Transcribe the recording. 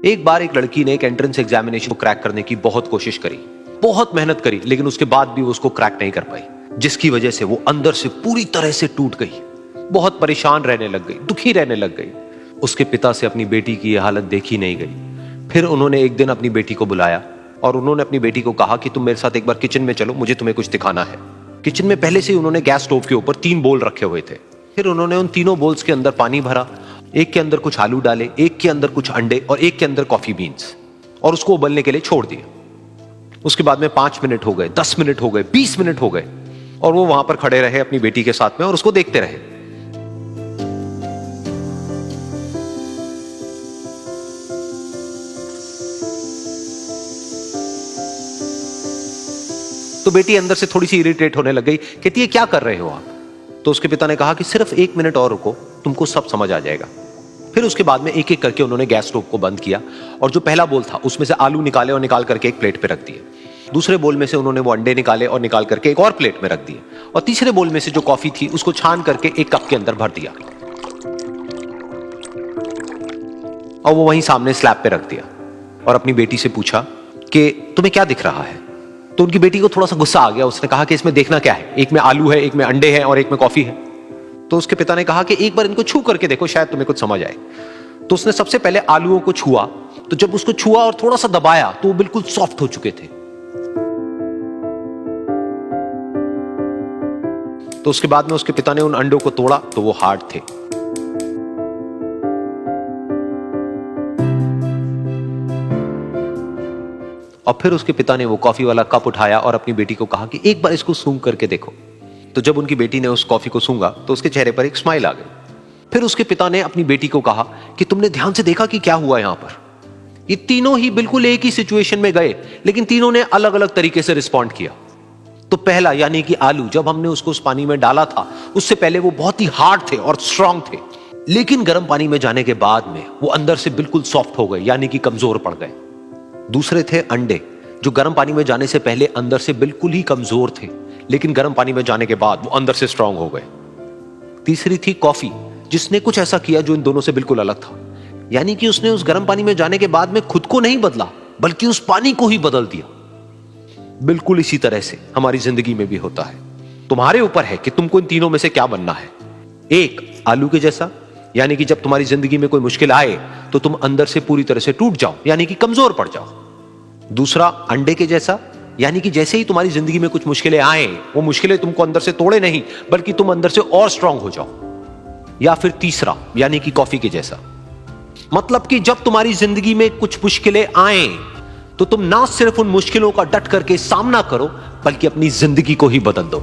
एक बार एक लड़की ने एक एंट्रेंस एग्जामिनेशन को क्रैक करने की बहुत कोशिश करी, बहुत मेहनत करी, लेकिन उसके बाद भी वो उसको क्रैक नहीं कर पाई, जिसकी वजह से वो अंदर से पूरी तरह से टूट गई, बहुत परेशान रहने लग गई, दुखी रहने लग गई। उसके पिता से अपनी बेटी की यह हालत देखी नहीं गई। फिर उन्होंने एक दिन अपनी बेटी को बुलाया और उन्होंने अपनी बेटी को कहा कि तुम मेरे साथ एक बार किचन में चलो, मुझे तुम्हें कुछ दिखाना है। किचन में पहले से ही उन्होंने गैस स्टोव के ऊपर 3 बोल रखे हुए थे। फिर उन्होंने उन तीनों बोल्स के अंदर पानी भरा, एक के अंदर कुछ आलू डाले, एक के अंदर कुछ अंडे और एक के अंदर कॉफी बीन्स, और उसको उबलने के लिए छोड़ दिया। उसके बाद में 5 मिनट हो गए, 10 मिनट हो गए, 20 मिनट हो गए, और वो वहां पर खड़े रहे अपनी बेटी के साथ में और उसको देखते रहे। तो बेटी अंदर से थोड़ी सी इरिटेट होने लग गई, कहती है क्या कर रहे हो आप? तो उसके पिता ने कहा कि सिर्फ 1 मिनट और रुको, तुमको सब समझ आ जाएगा। फिर उसके बाद में एक एक करके उन्होंने गैस स्टोव को बंद किया और जो पहला बोल था उसमें से आलू निकाले और निकाल करके एक प्लेट पे रख दिए। दूसरे बोल में से उन्होंने वो अंडे निकाले और निकाल करके एक और प्लेट में रख दिए, और तीसरे बोल में से जो कॉफी थी उसको छान करके एक कप के अंदर भर दिया और वो वहीं सामने स्लैब पे रख दिया और अपनी बेटी से पूछा कि तुम्हें क्या दिख रहा है? तो उनकी बेटी को थोड़ा सा गुस्सा आ गया। उसने कहा कि इसमें देखना क्या है, एक में आलू है, एक में अंडे हैं और एक में कॉफी है। तो उसके पिता ने कहा कि एक बार इनको छू करके देखो, शायद तुम्हें कुछ समझ आए। तो उसने सबसे पहले आलूओं को छुआ, तो जब उसको छुआ और थोड़ा सा दबाया तो वो बिल्कुल सॉफ्ट हो चुके थे। तो उसके बाद में उसके पिता ने उन अंडों को तोड़ा तो वो हार्ड थे। और फिर उसके पिता ने वो कॉफी वाला कप उठाया और अपनी बेटी को कहा कि एक बार इसको सूंघ करके देखो। तो जब उनकी बेटी ने उस कॉफी को सूंघा तो उसके चेहरे पर एक स्माइल आ गई। फिर उसके पिता ने अपनी बेटी को कहा कि तुमने ध्यान से देखा कि क्या हुआ यहां पर? ये तीनों ही बिल्कुल एक ही सिचुएशन में गए, लेकिन तीनों ने अलग अलग तरीके से रिस्पॉन्ड किया। तो पहला यानी कि आलू, जब हमने उसको उस पानी में डाला था उससे पहले वो बहुत ही हार्ड थे और स्ट्रांग थे, लेकिन गर्म पानी में जाने के बाद में वो अंदर से बिल्कुल सॉफ्ट हो गए, यानी कि कमजोर पड़ गए। दूसरे थे अंडे, जो गर्म पानी में जाने से पहले अंदर से बिल्कुल ही कमजोर थे, लेकिन गर्म पानी में जाने के बाद वो अंदर से स्ट्रांग हो गए। तीसरी थी कॉफी, जिसने कुछ ऐसा किया जो इन दोनों से बिल्कुल अलग था, यानी कि उसने उस गर्म पानी में जाने के बाद में खुद को नहीं बदला, बल्कि उस पानी को ही बदल दिया। बिल्कुल इसी तरह से हमारी जिंदगी में भी होता है। तुम्हारे ऊपर है कि तुमको इन तीनों में से क्या बनना है। एक, आलू के जैसा, यानी कि जब तुम्हारी जिंदगी में कोई मुश्किल आए तो तुम अंदर से पूरी तरह से टूट जाओ, यानी कि कमजोर पड़ जाओ। दूसरा, अंडे के जैसा, यानी कि जैसे ही तुम्हारी जिंदगी में कुछ मुश्किलें आए, वो मुश्किलें तुमको अंदर से तोड़े नहीं, बल्कि तुम अंदर से और स्ट्रांग हो जाओ। या फिर तीसरा, यानी कि कॉफी के जैसा, मतलब कि जब तुम्हारी जिंदगी में कुछ मुश्किलें आए तो तुम ना सिर्फ उन मुश्किलों का डट करके सामना करो, बल्कि अपनी जिंदगी को ही बदल दो।